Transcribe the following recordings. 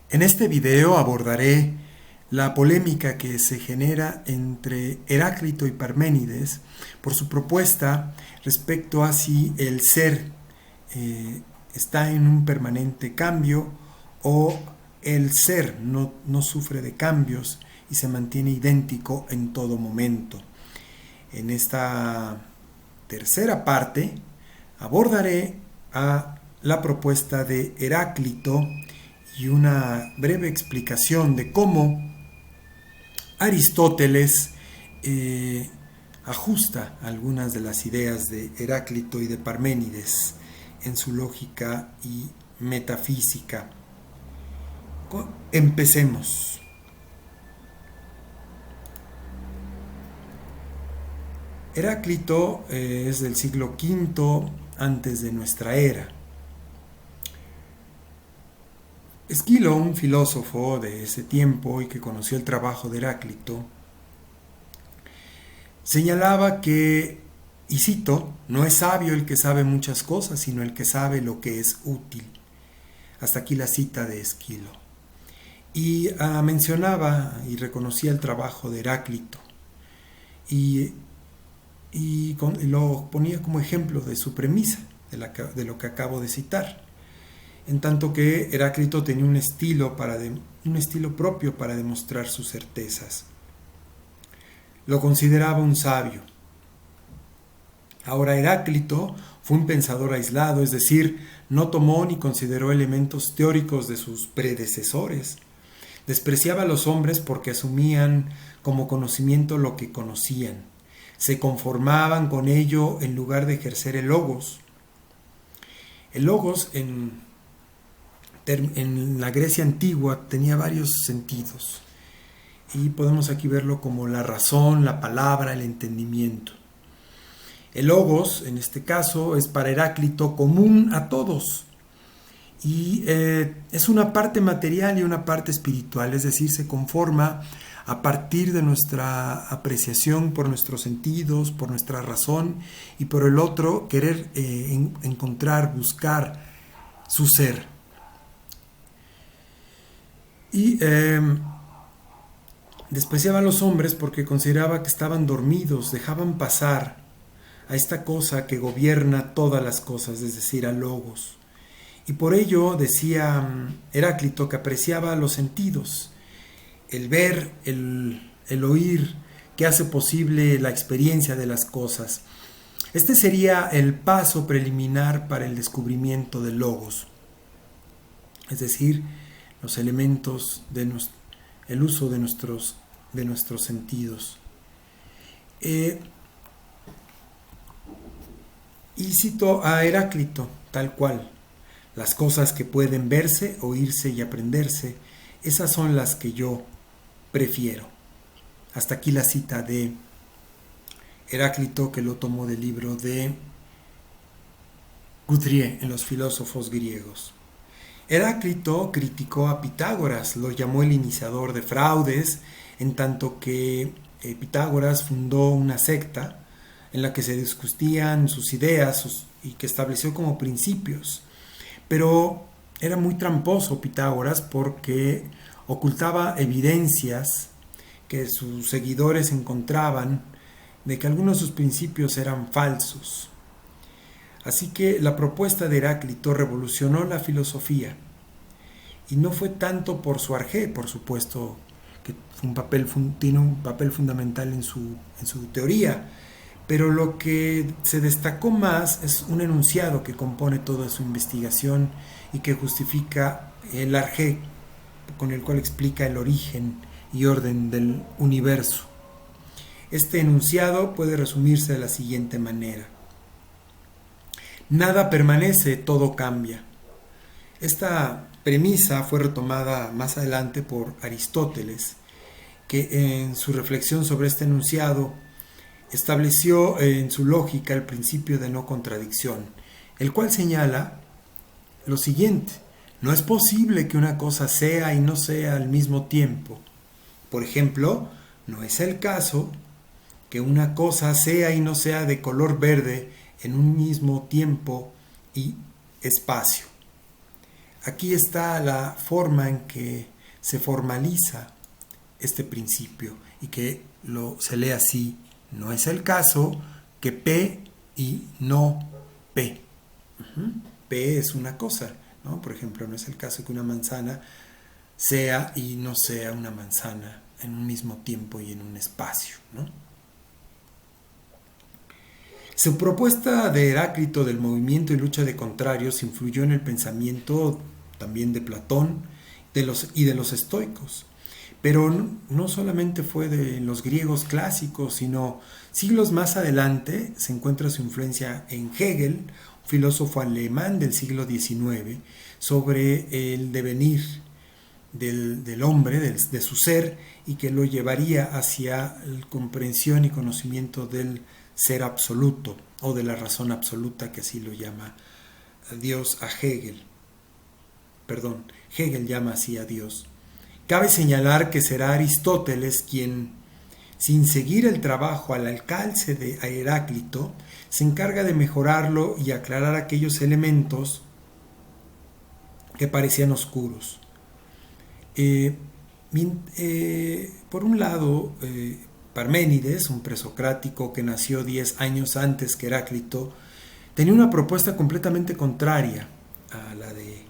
En este video abordaré la polémica que se genera entre Heráclito y Parménides por su propuesta respecto a si el ser está en un permanente cambio o el ser no sufre de cambios y se mantiene idéntico en todo momento. En esta tercera parte abordaré a la propuesta de Heráclito y una breve explicación de cómo Aristóteles ajusta algunas de las ideas de Heráclito y de Parménides en su lógica y metafísica. Empecemos. Heráclito es del siglo V antes de nuestra era. Esquilo, un filósofo de ese tiempo y que conoció el trabajo de Heráclito, señalaba que, y cito, no es sabio el que sabe muchas cosas, sino el que sabe lo que es útil. Hasta aquí la cita de Esquilo. Y mencionaba y reconocía el trabajo de Heráclito y lo ponía como ejemplo de su premisa, de lo que acabo de citar. En tanto que Heráclito tenía un estilo propio para demostrar sus certezas. Lo consideraba un sabio. Ahora Heráclito fue un pensador aislado, es decir, no tomó ni consideró elementos teóricos de sus predecesores. Despreciaba a los hombres porque asumían como conocimiento lo que conocían. Se conformaban con ello en lugar de ejercer el logos. El logos en la Grecia antigua tenía varios sentidos y podemos aquí verlo como la razón, la palabra, el entendimiento. El logos, en este caso, es para Heráclito común a todos y es una parte material y una parte espiritual, es decir, se conforma a partir de nuestra apreciación por nuestros sentidos, por nuestra razón y por el otro querer encontrar, buscar su ser. Y despreciaba a los hombres porque consideraba que estaban dormidos, dejaban pasar a esta cosa que gobierna todas las cosas, es decir, al logos. Y por ello decía Heráclito que apreciaba los sentidos, el ver, el oír, que hace posible la experiencia de las cosas. Este sería el paso preliminar para el descubrimiento del logos, es decir, los elementos el uso de nuestros sentidos. Y cito a Heráclito tal cual: las cosas que pueden verse, oírse y aprenderse, esas son las que yo prefiero. Hasta aquí la cita de Heráclito, que lo tomó del libro de Gudrie en los filósofos griegos. Heráclito criticó a Pitágoras, lo llamó el iniciador de fraudes, en tanto que Pitágoras fundó una secta en la que se discutían sus ideas y que estableció como principios. Pero era muy tramposo Pitágoras porque ocultaba evidencias que sus seguidores encontraban de que algunos de sus principios eran falsos. Así que la propuesta de Heráclito revolucionó la filosofía. Y no fue tanto por su arjé, por supuesto, que tiene un papel fundamental en su teoría, pero lo que se destacó más es un enunciado que compone toda su investigación y que justifica el arjé, con el cual explica el origen y orden del universo. Este enunciado puede resumirse de la siguiente manera: nada permanece, todo cambia. Esta premisa fue retomada más adelante por Aristóteles, que en su reflexión sobre este enunciado estableció en su lógica el principio de no contradicción, el cual señala lo siguiente: no es posible que una cosa sea y no sea al mismo tiempo. Por ejemplo, no es el caso que una cosa sea y no sea de color verde en un mismo tiempo y espacio. Aquí está la forma en que se formaliza este principio y que se lee así: no es el caso que P y no P. P es una cosa, ¿no? Por ejemplo, no es el caso que una manzana sea y no sea una manzana en un mismo tiempo y en un espacio, ¿no? Su propuesta de Heráclito del movimiento y lucha de contrarios influyó en el pensamiento también de Platón y de los estoicos. Pero no solamente fue de los griegos clásicos, sino siglos más adelante se encuentra su influencia en Hegel, un filósofo alemán del siglo XIX, sobre el devenir del hombre, de su ser, y que lo llevaría hacia la comprensión y conocimiento del ser absoluto, o de la razón absoluta, que así lo llama Dios a Hegel. Perdón, Hegel llama así a Dios. Cabe señalar que será Aristóteles quien, sin seguir el trabajo al alcance de Heráclito, se encarga de mejorarlo y aclarar aquellos elementos que parecían oscuros. Por un lado, Parménides, un presocrático que nació 10 años antes que Heráclito, tenía una propuesta completamente contraria a la de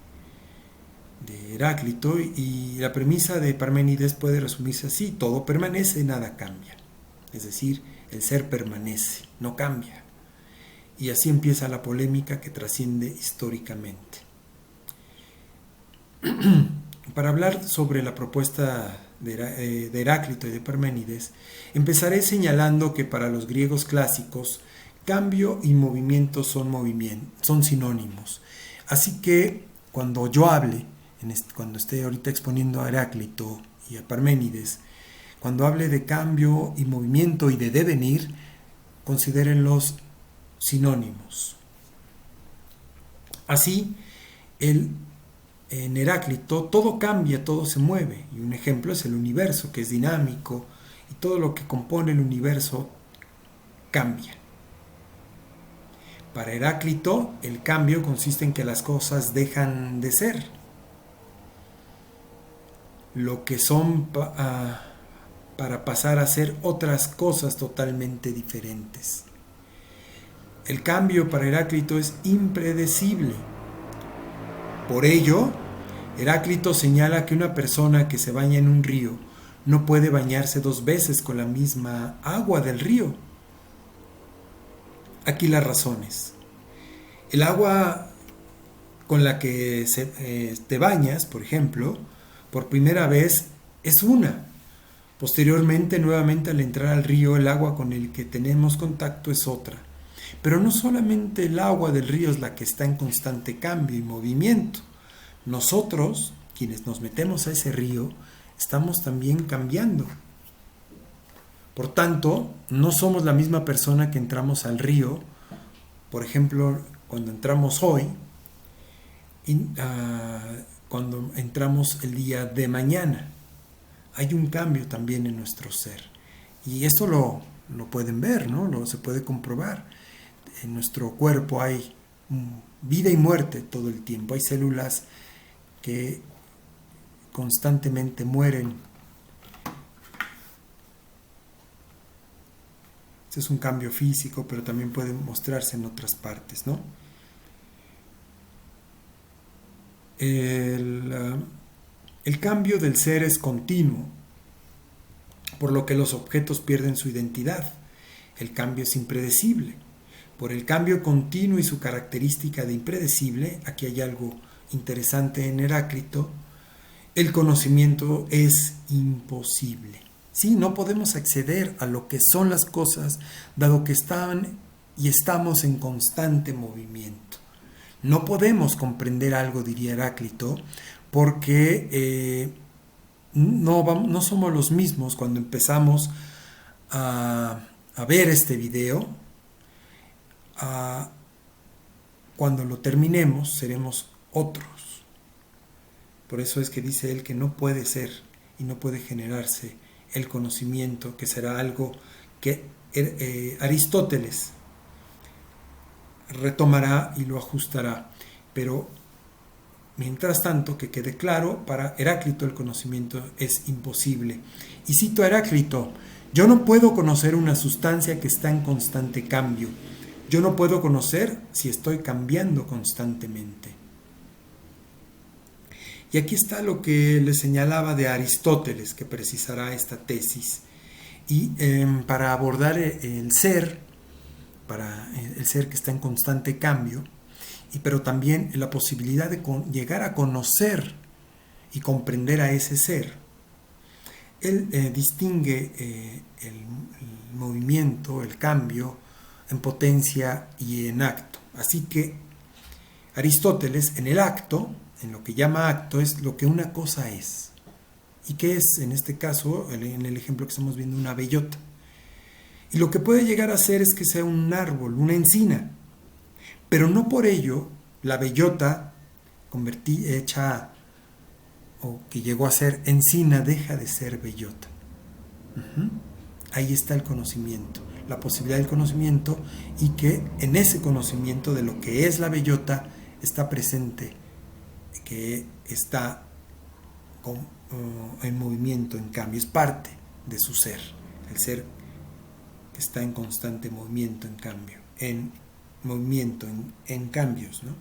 Heráclito, y la premisa de Parménides puede resumirse así: todo permanece, nada cambia. Es decir, el ser permanece, no cambia. Y así empieza la polémica que trasciende históricamente. Para hablar sobre la propuesta de Heráclito y de Parménides, empezaré señalando que para los griegos clásicos, cambio y movimiento son sinónimos. Así que cuando yo hable, cuando esté ahorita exponiendo a Heráclito y a Parménides, cuando hable de cambio y movimiento y de devenir, considérenlos sinónimos. Así, en Heráclito todo cambia, todo se mueve, y un ejemplo es el universo, que es dinámico, y todo lo que compone el universo cambia. Para Heráclito, el cambio consiste en que las cosas dejan de ser lo que son para pasar a ser otras cosas totalmente diferentes. El cambio para Heráclito es impredecible. Por ello, Heráclito señala que una persona que se baña en un río no puede bañarse 2 veces con la misma agua del río. Aquí las razones. El agua con la que te bañas, por ejemplo, por primera vez es una. Posteriormente, nuevamente al entrar al río, el agua con el que tenemos contacto es otra. Pero no solamente el agua del río es la que está en constante cambio y movimiento. Nosotros, quienes nos metemos a ese río, estamos también cambiando. Por tanto, no somos la misma persona que entramos al río, por ejemplo, cuando entramos hoy, cuando entramos el día de mañana. Hay un cambio también en nuestro ser. Y esto lo pueden ver, ¿no? Se puede comprobar. En nuestro cuerpo hay vida y muerte todo el tiempo. Hay células que constantemente mueren. Este es un cambio físico, pero también puede mostrarse en otras partes, ¿no? El cambio del ser es continuo, por lo que los objetos pierden su identidad. El cambio es impredecible. Por el cambio continuo y su característica de impredecible, aquí hay algo interesante en Heráclito, el conocimiento es imposible. Sí, no podemos acceder a lo que son las cosas, dado que están y estamos en constante movimiento. No podemos comprender algo, diría Heráclito, porque no somos los mismos cuando empezamos a ver este video. Cuando lo terminemos, seremos otros. Por eso es que dice él que no puede ser y no puede generarse el conocimiento, que será algo que Aristóteles retomará y lo ajustará. Pero Mientras tanto, que quede claro, para Heráclito el conocimiento es imposible. Y cito a Heráclito: yo no puedo conocer una sustancia que está en constante cambio. Yo no puedo conocer si estoy cambiando constantemente. Y aquí está lo que le señalaba de Aristóteles, que precisará esta tesis. Y para abordar el ser, para el ser que está en constante cambio, pero también la posibilidad de llegar a conocer y comprender a ese ser, él distingue el movimiento, el cambio, en potencia y en acto. Así que Aristóteles, en el acto, en lo que llama acto, es lo que una cosa es. ¿Y qué es, en este caso, en el ejemplo que estamos viendo, una bellota? Y lo que puede llegar a ser es que sea un árbol, una encina, pero no por ello la bellota hecha o que llegó a ser encina deja de ser bellota. Ahí está el conocimiento, la posibilidad del conocimiento, y que en ese conocimiento de lo que es la bellota está presente, que está en movimiento, en cambio, es parte de su ser, el ser que está en constante movimiento, en cambio, en movimiento, en cambios, ¿no?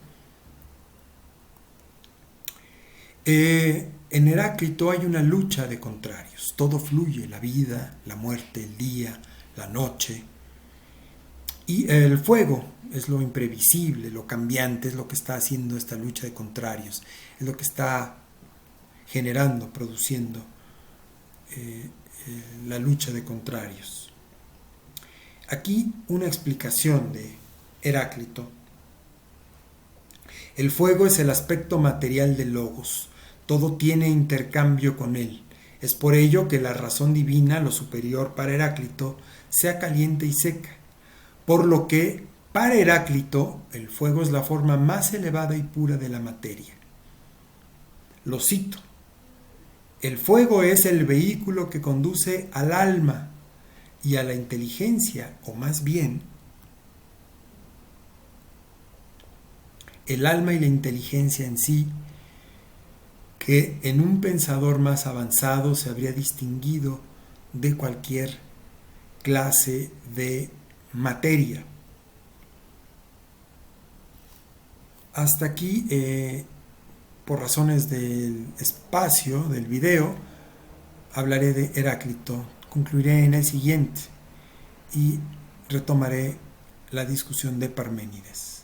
En Heráclito hay una lucha de contrarios, todo fluye, la vida, la muerte, el día, la noche, y el fuego es lo imprevisible, lo cambiante, es lo que está haciendo esta lucha de contrarios, es lo que está generando, produciendo la lucha de contrarios. Aquí una explicación de Heráclito: el fuego es el aspecto material del logos, todo tiene intercambio con él. Es por ello que la razón divina, lo superior para Heráclito, sea caliente y seca, por lo que para Heráclito el fuego es la forma más elevada y pura de la materia. Lo cito: el fuego es el vehículo que conduce al alma y a la inteligencia, o más bien, el alma y la inteligencia en sí, que en un pensador más avanzado se habría distinguido de cualquier clase de materia. Hasta aquí, por razones del espacio del video, hablaré de Heráclito. Concluiré en el siguiente y retomaré la discusión de Parménides.